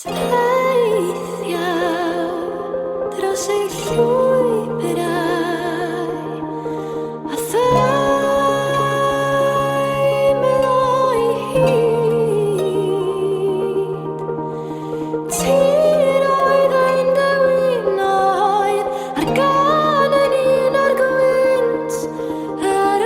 Teithio dros ei llwybrau a thai meddwl hyd. Tir oedd ein dewinoedd ar gan yn un ar gwynt yr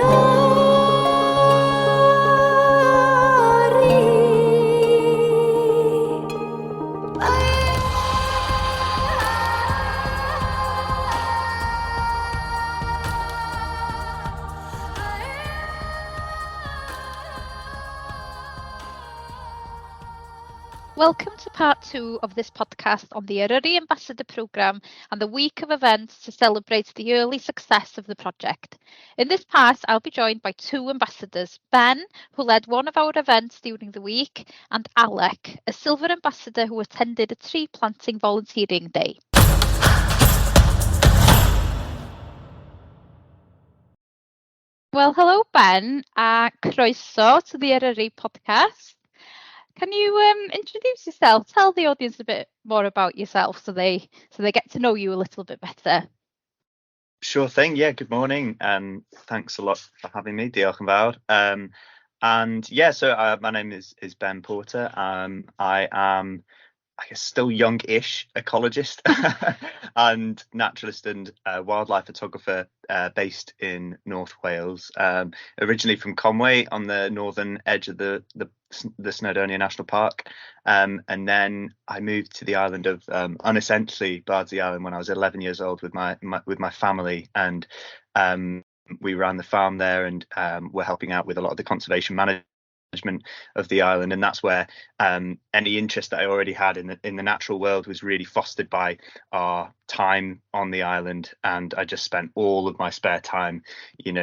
Welcome to part 2 of this podcast on the Eryri Ambassador Programme and the week of events to celebrate the early success of the project. In this part, I'll be joined by 2 ambassadors, Ben, who led one of our events during the week, and Alec, a silver ambassador who attended a tree planting volunteering day. Well, hello Ben, croeso to the Eryri podcast. Can you introduce yourself? Tell the audience a bit more about yourself so they get to know you a little bit better. Sure thing. Yeah, good morning. Thanks a lot for having me. Diolch yn fawr. So my name is Ben Porter. I am, I guess, still young-ish ecologist and naturalist and wildlife photographer based in North Wales. Originally from Conway on the northern edge of the Snowdonia National Park, and then I moved to the island of unessentially Bardsey Island when I was 11 years old with my family, and we ran the farm there and were helping out with a lot of the conservation management of the island, and that's where any interest that I already had in the natural world was really fostered by our time on the island. And I just spent all of my spare time,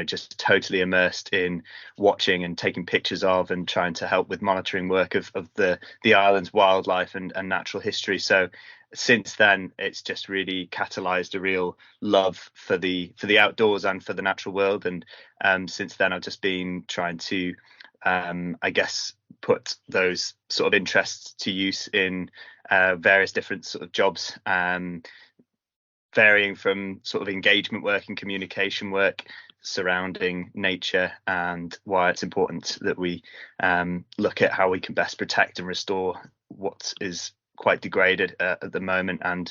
just totally immersed in watching and taking pictures of and trying to help with monitoring work of the island's wildlife and natural history. So since then, it's just really catalyzed a real love for the outdoors and for the natural world. And since then, I've just been trying to I guess put those sort of interests to use in various different sort of jobs, varying from sort of engagement work and communication work surrounding nature and why it's important that we look at how we can best protect and restore what is quite degraded at the moment. And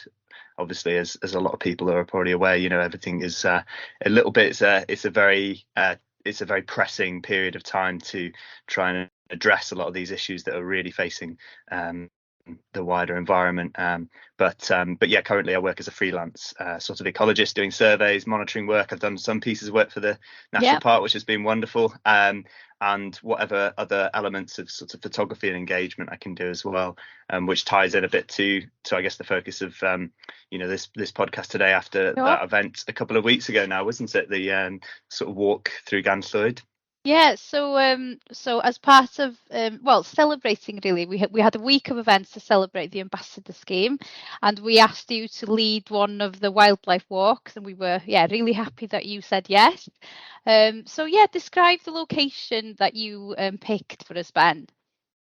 obviously, as a lot of people are probably aware, everything is a little bit, it's a very pressing period of time to try and address a lot of these issues that are really facing the wider environment. But yeah, currently I work as a freelance sort of ecologist doing surveys, monitoring work. I've done some pieces of work for the National Park, which has been wonderful. And whatever other elements of sort of photography and engagement I can do as well, which ties in a bit to I guess the focus of this podcast today after that event a couple of weeks ago now, wasn't it? The sort of walk through Gynllun. Yeah, so as part of celebrating, really, we had a week of events to celebrate the ambassador scheme, and we asked you to lead one of the wildlife walks, and we were really happy that you said yes. Describe the location that you picked for us, Ben.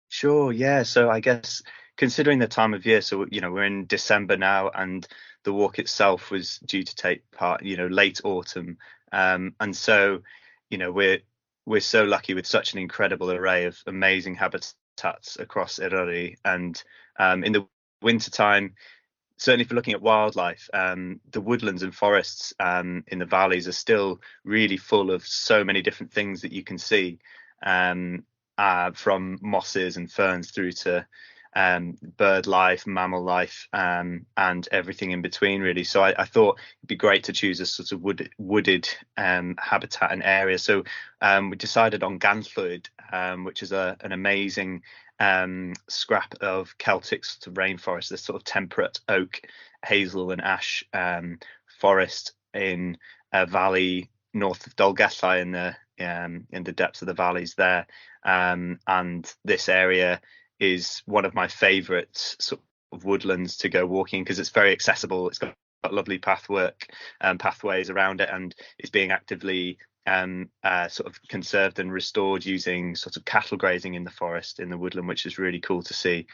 Sure, yeah. So I guess considering the time of year, so we're in December now, and the walk itself was due to take part late autumn, and so we're so lucky with such an incredible array of amazing habitats across Eryri. And in the wintertime, certainly for looking at wildlife, the woodlands and forests in the valleys are still really full of so many different things that you can see, from mosses and ferns through to bird life, mammal life, and everything in between, really. So I thought it'd be great to choose a sort of wooded habitat and area. So we decided on Gynllun, which is an amazing scrap of Celtic sort of rainforest, this sort of temperate oak, hazel and ash forest in a valley north of Dolgellau in the depths of the valleys there. And this area is one of my favourite sort of woodlands to go walking because it's very accessible. It's got lovely pathways around it, and it's being actively sort of conserved and restored using sort of cattle grazing in the forest, in the woodland, which is really cool to see.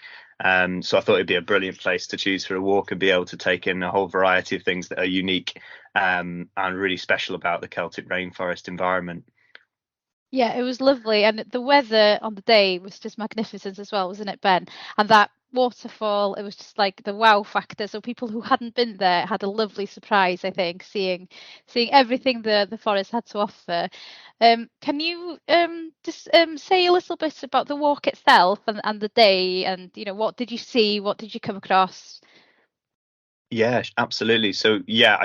So I thought it'd be a brilliant place to choose for a walk and be able to take in a whole variety of things that are unique and really special about the Celtic rainforest environment. Yeah, it was lovely, and the weather on the day was just magnificent as well, wasn't it, Ben? And that waterfall, it was just like the wow factor. So people who hadn't been there had a lovely surprise, I think, seeing everything the forest had to offer. Can you just say a little bit about the walk itself and the day, and what did you see? What did you come across? Yeah, absolutely. So yeah,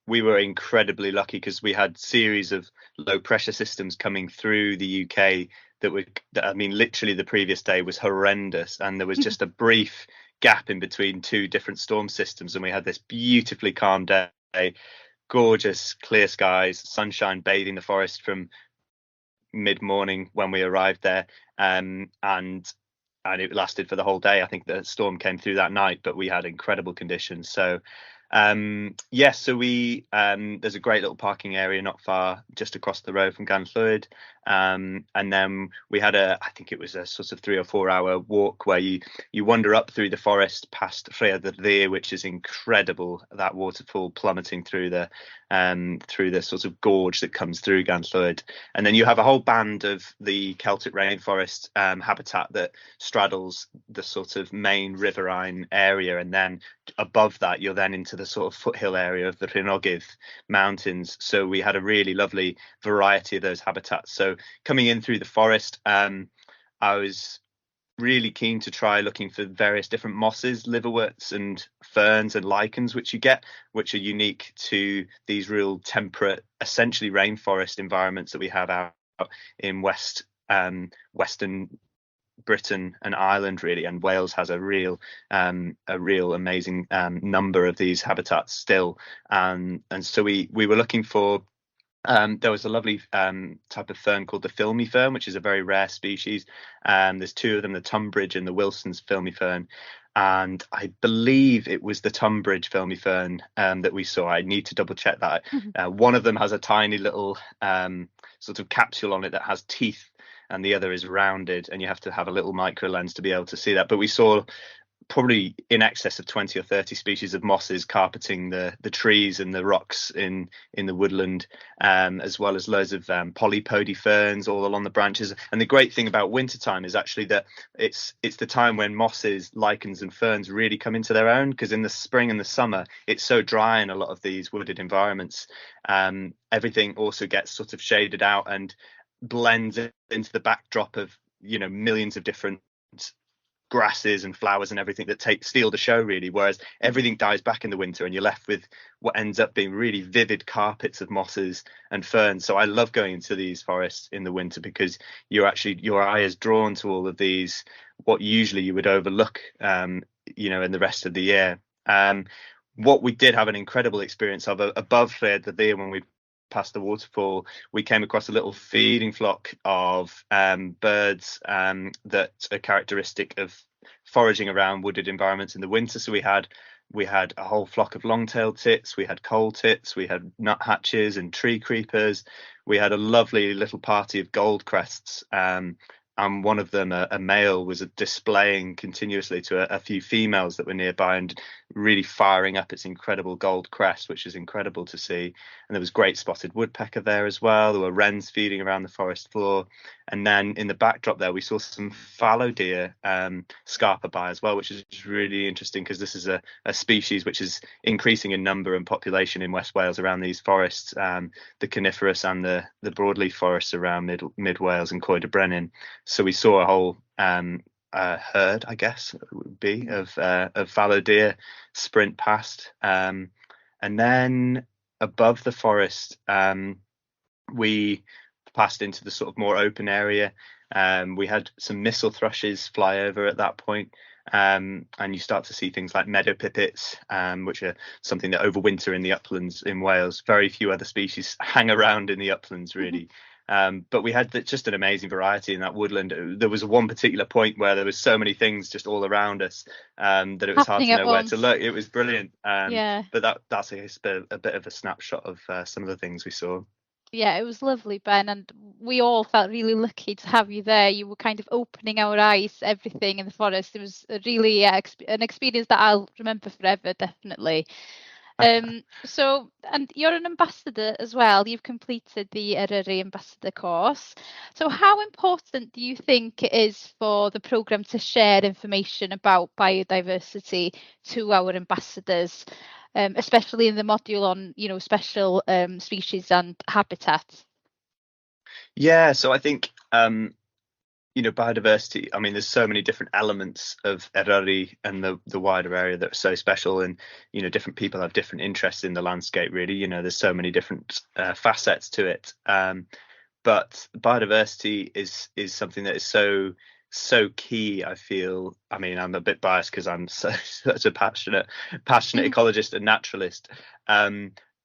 we were incredibly lucky because we had series of low pressure systems coming through the UK I mean, literally the previous day was horrendous, and there was just a brief gap in between two different storm systems, and we had this beautifully calm day, gorgeous clear skies, sunshine bathing the forest from mid-morning when we arrived there, and it lasted for the whole day. I think the storm came through that night, but we had incredible conditions. So yes, so we there's a great little parking area not far, just across the road from Gynllun, and then we had I think it was a sort of 3 or 4 hour walk where you wander up through the forest past Rhaeadr Ddur, which is incredible, that waterfall plummeting through the sort of gorge that comes through Gynllun, and then you have a whole band of the Celtic rainforest habitat that straddles the sort of main riverine area, and then above that you're then into the sort of foothill area of the Rhinogydd Mountains. So we had a really lovely variety of those habitats. So coming in through the forest, I was really keen to try looking for various different mosses, liverworts and ferns and lichens which are unique to these real temperate, essentially rainforest environments that we have out in western Britain and Ireland, really, and Wales has a real amazing number of these habitats still, and so we were looking for. There was a lovely type of fern called the filmy fern, which is a very rare species. There's two of them, the Tunbridge and the Wilson's filmy fern. And I believe it was the Tunbridge filmy fern that we saw. I need to double check that. One of them has a tiny little sort of capsule on it that has teeth, and the other is rounded, and you have to have a little micro lens to be able to see that. But we saw probably in excess of 20 or 30 species of mosses carpeting the trees and the rocks in the woodland, as well as loads of polypody ferns all along the branches. And the great thing about wintertime is actually that it's the time when mosses, lichens and ferns really come into their own, because in the spring and the summer it's so dry in a lot of these wooded environments. Everything also gets sort of shaded out and blends into the backdrop of millions of different grasses and flowers and everything that steal the show, really, whereas everything dies back in the winter and you're left with what ends up being really vivid carpets of mosses and ferns. So I love going into these forests in the winter because your eye is drawn to all of these, what usually you would overlook in the rest of the year. What we did have an incredible experience of above Rhaeadr Ddur, when we past the waterfall, we came across a little feeding flock of birds that are characteristic of foraging around wooded environments in the winter. So we had a whole flock of long-tailed tits, we had coal tits, we had nuthatches and tree creepers, we had a lovely little party of goldcrests, and one of them, a male, was displaying continuously to a few females that were nearby and really firing up its incredible gold crest, which is incredible to see. And there was great spotted woodpecker there as well. There were wrens feeding around the forest floor. And then in the backdrop there, we saw some fallow deer scarper by as well, which is really interesting because this is a species which is increasing in number and population in West Wales around these forests, the coniferous and the broadleaf forests around mid Wales and Coed y Brenin. So we saw a whole herd, I guess it would be, of fallow deer sprint past. And then above the forest, we passed into the sort of more open area. We had some missel thrushes fly over at that point. And you start to see things like meadow pipits, which are something that overwinter in the uplands in Wales. Very few other species hang around in the uplands, really. But we had just an amazing variety in that woodland. There was one particular point where there was so many things just all around us that it was hard to know where to look. It was brilliant. But that's a bit of a snapshot of some of the things we saw. Yeah, it was lovely, Ben, and we all felt really lucky to have you there. You were kind of opening our eyes to everything in the forest. It was a really an experience that I'll remember forever, definitely. And you're an ambassador as well. You've completed the Eryri Ambassador course. So how important do you think it is for the programme to share information about biodiversity to our ambassadors, especially in the module on, special species and habitats? Yeah, so I think biodiversity. I mean, there's so many different elements of Eryri and the wider area that are so special, and different people have different interests in the landscape. Really, there's so many different facets to it. But biodiversity is something that is so key. I feel. I mean, I'm a bit biased because I'm such a passionate ecologist and naturalist.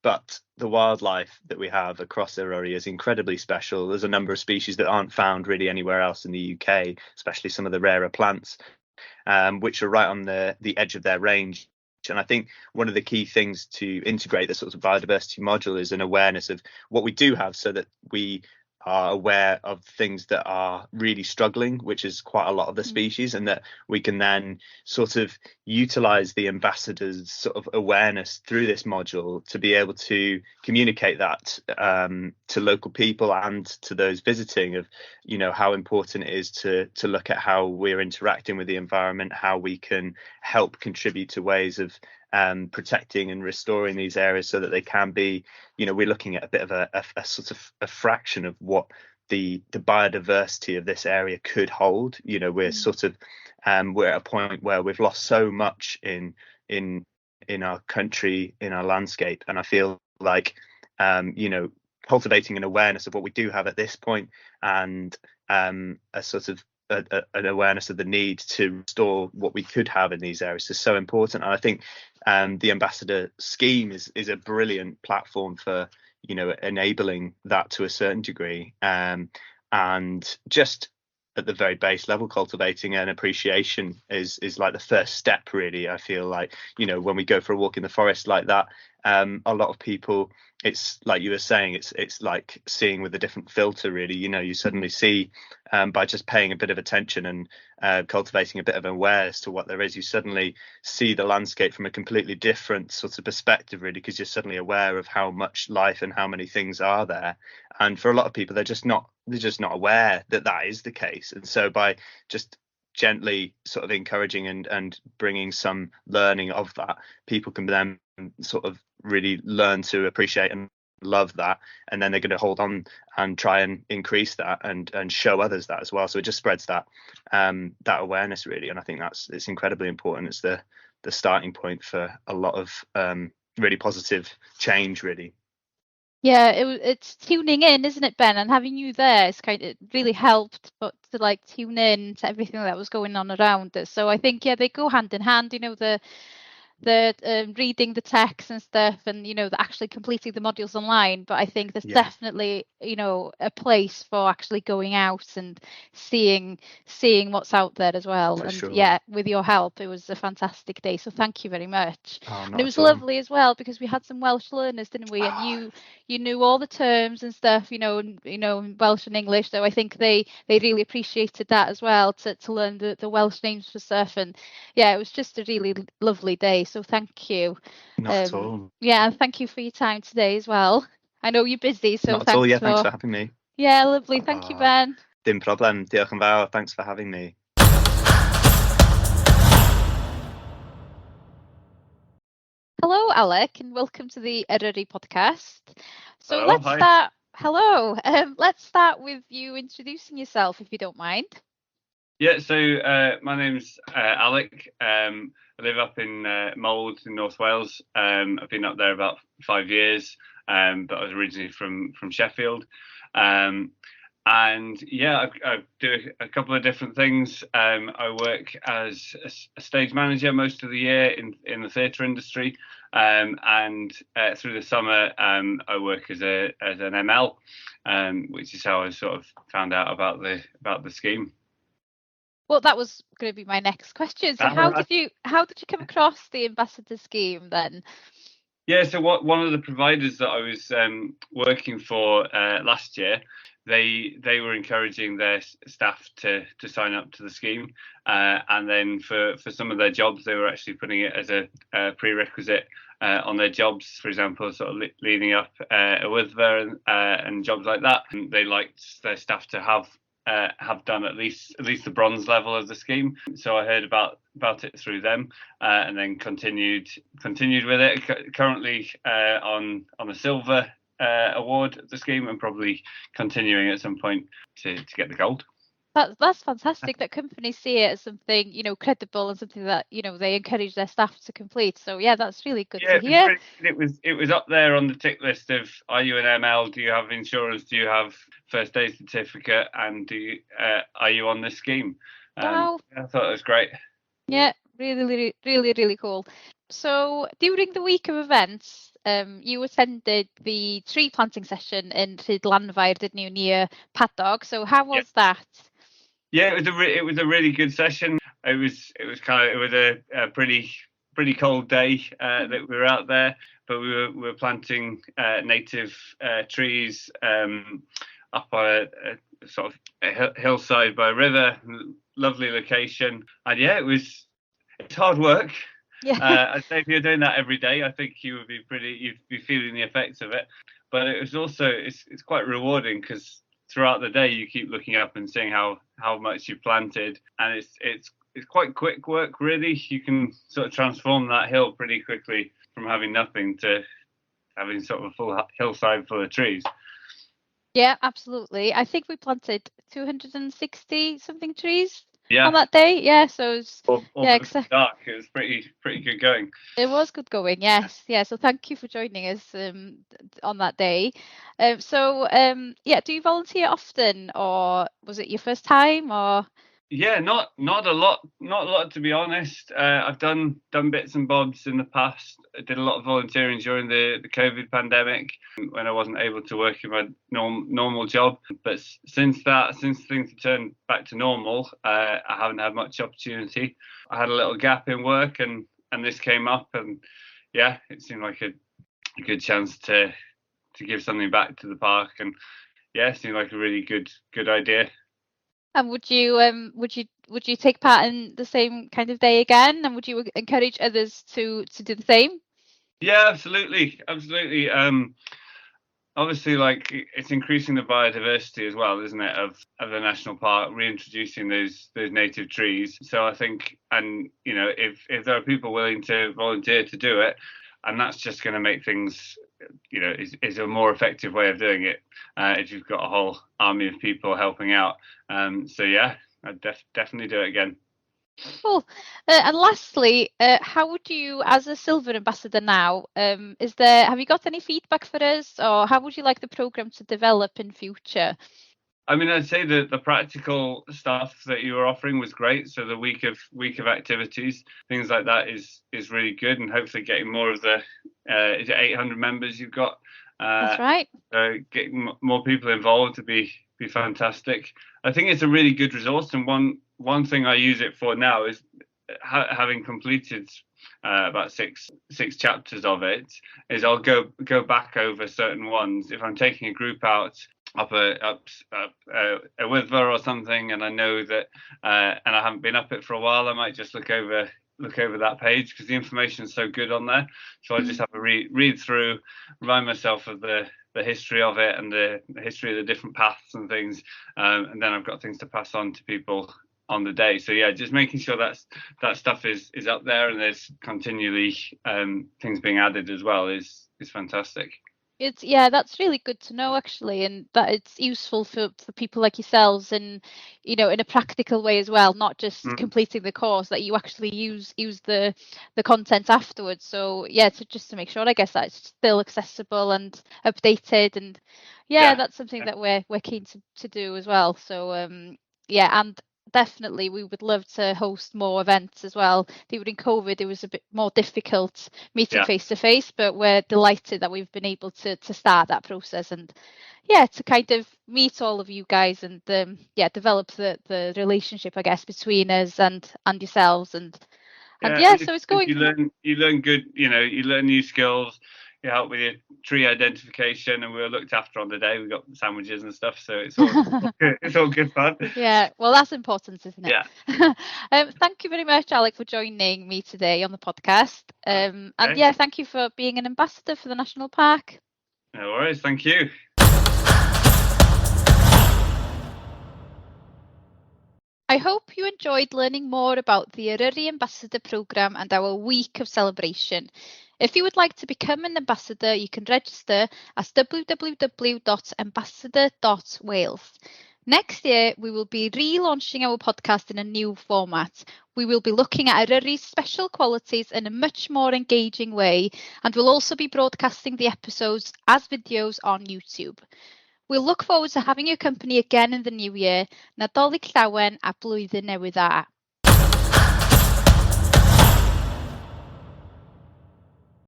But the wildlife that we have across Eryri is incredibly special. There's a number of species that aren't found really anywhere else in the UK, especially some of the rarer plants, which are right on the edge of their range. And I think one of the key things to integrate the sort of biodiversity module is an awareness of what we do have, so that we are aware of things that are really struggling, which is quite a lot of the species, and that we can then sort of utilize the ambassadors' sort of awareness through this module to be able to communicate that to local people and to those visiting, of how important it is to look at how we're interacting with the environment, how we can help contribute to ways of protecting and restoring these areas so that they can be, we're looking at a bit of a sort of a fraction of what the biodiversity of this area could hold. We're sort of we're at a point where we've lost so much in our country, in our landscape, and I feel like cultivating an awareness of what we do have at this point, and a sort of an awareness of the need to restore what we could have in these areas is so important. And I think the ambassador scheme is a brilliant platform for enabling that to a certain degree, and just at the very base level, cultivating an appreciation is like the first step, really. I feel like when we go for a walk in the forest like that, a lot of people, it's like you were saying, it's like seeing with a different filter, really. You suddenly see, by just paying a bit of attention and cultivating a bit of awareness to what there is, you suddenly see the landscape from a completely different sort of perspective, really, because you're suddenly aware of how much life and how many things are there. And for a lot of people, they're just not aware that that is the case. And so by just gently sort of encouraging and bringing some learning of that, people can then sort of really learn to appreciate and love that, and then they're going to hold on and try and increase that and show others that as well. So it just spreads that that awareness, really. And I think it's incredibly important. It's the starting point for a lot of really positive change, really. Yeah, it's tuning in, isn't it, Ben? And having you there, it really helped, but to like tune in to everything that was going on around us. So I think, yeah, they go hand in hand. The reading the text and stuff, and the actually completing the modules online. But I think there's definitely a place for actually going out and seeing what's out there as well. For and sure. Yeah, with your help, it was a fantastic day, so thank you very much. Oh, And it was lovely as well, because we had some Welsh learners, didn't we? And you knew all the terms and stuff, in Welsh and English, so I think they really appreciated that as well, to learn the Welsh names for stuff. And yeah, it was just a really lovely day. So thank you. Not at all. Yeah, and thank you for your time today as well. I know you're busy, so Not at all. Yeah, thanks for having me. Yeah, lovely. Thank you, Ben. Dim problem. Diolch yn fawr. Thanks for having me. Hello, Alec, and welcome to the Eryri podcast. So Hello, let's hi. start. Hello. Let's start with you introducing yourself, if you don't mind. Yeah, so my name's Alec. I live up in Mold in North Wales. I've been up there about 5 years, but I was originally from Sheffield. And yeah, I do a couple of different things. I work as a stage manager most of the year in the theatre industry, and through the summer I work as an ML, which is how I sort of found out about the scheme. Well, that was going to be my next question. So how did you come across the ambassador scheme then? Yeah, so one of the providers that I was working for last year, they were encouraging their staff to sign up to the scheme, and then for some of their jobs, they were actually putting it as a prerequisite on their jobs. For example, sort of leading up a Wyddfa and jobs like that. And they liked their staff to have done at least the bronze level of the scheme. So I heard about it through them, and then continued with it. Currently on a silver award of the scheme, and probably continuing at some point to get the gold. That's fantastic that companies see it as something, credible and something that, they encourage their staff to complete. So yeah, that's really good to hear. It was up there on the tick list of, are you an ML? Do you have insurance? Do you have first aid certificate? And are you on this scheme? Wow. I thought it was great. Yeah, really, really, really cool. So during the week of events, you attended the tree planting session in Llanfair, didn't you, near Padog? So how was that? Yeah, it was a really good session. It was a pretty cold day that we were out there, but we were planting native trees up on a sort of a hillside by a river. Lovely location, and yeah, it's hard work. Yeah. I'd say if you're doing that every day, I think you'd be feeling the effects of it. But it was also it's quite rewarding because throughout the day you keep looking up and seeing how much you've planted, and it's quite quick work really. You can sort of transform that hill pretty quickly from having nothing to having sort of a full hillside full of trees. Yeah, absolutely. I think we planted 260 something trees on that day. Yeah, so it's exactly. Dark. It was pretty good going. It was good going. Yes, yeah. So thank you for joining us on that day. Do you volunteer often, or was it your first time, or? Yeah, not a lot to be honest. I've done bits and bobs in the past. I did a lot of volunteering during the COVID pandemic when I wasn't able to work in my normal job. But since things have turned back to normal, I haven't had much opportunity. I had a little gap in work, and this came up, and yeah, it seemed like a good chance to give something back to the park, and yeah, it seemed like a really good idea. And would you take part in the same kind of day again? And would you encourage others to do the same? Yeah, absolutely. Obviously, like, it's increasing the biodiversity as well, isn't it, of the national park, reintroducing those native trees. So I think, and if there are people willing to volunteer to do it, and that's just going to make things, is a more effective way of doing it if you've got a whole army of people helping out. So yeah, I'd definitely do it again. Cool. And lastly, how would you, as a Silver Ambassador now, have you got any feedback for us, or how would you like the programme to develop in future? I mean, I'd say that the practical stuff that you were offering was great. So the week of activities, things like that is really good, and hopefully getting more of the is it 800 members you've got? That's right. Getting more people involved would be fantastic. I think it's a really good resource, and one thing I use it for now is having completed about six chapters of it, is I'll go back over certain ones if I'm taking a group out up a Wyddfa or something, and I know that and I haven't been up it for a while, I might just look over that page because the information is so good on there. So I just have a read through, remind myself of the history of it and the history of the different paths and things, and then I've got things to pass on to people on the day. So yeah, just making sure that stuff is up there, and there's continually things being added as well is fantastic. That's really good to know, actually, and that it's useful for people like yourselves, and in a practical way as well, not just completing the course, that you actually use the content afterwards. So yeah, just to make sure, I guess, that it's still accessible and updated, and that's something that we're keen to do as well. So and definitely we would love to host more events as well. During COVID, it was a bit more difficult meeting face to face, but we're delighted that we've been able to start that process, and to kind of meet all of you guys, and develop the relationship, I guess, between us and yourselves, and so it's going. You learn good, you learn new skills. help with your tree identification, and we were looked after on the day. We got sandwiches and stuff, so it's all good. It's all good fun. Yeah, well, that's important, isn't it? Yeah. Thank you very much, Alec, for joining me today on the podcast. And yeah, thank you for being an ambassador for the National Park. No worries, thank you. I hope you enjoyed learning more about the Eryri Ambassador Programme and our week of celebration. If you would like to become an ambassador, you can register at www.ambassador.wales. Next year, we will be relaunching our podcast in a new format. We will be looking at Eryri's special qualities in a much more engaging way, and we'll also be broadcasting the episodes as videos on YouTube. We'll look forward to having your company again in the new year. Nadolig llawen a blwyddyn newydd dda.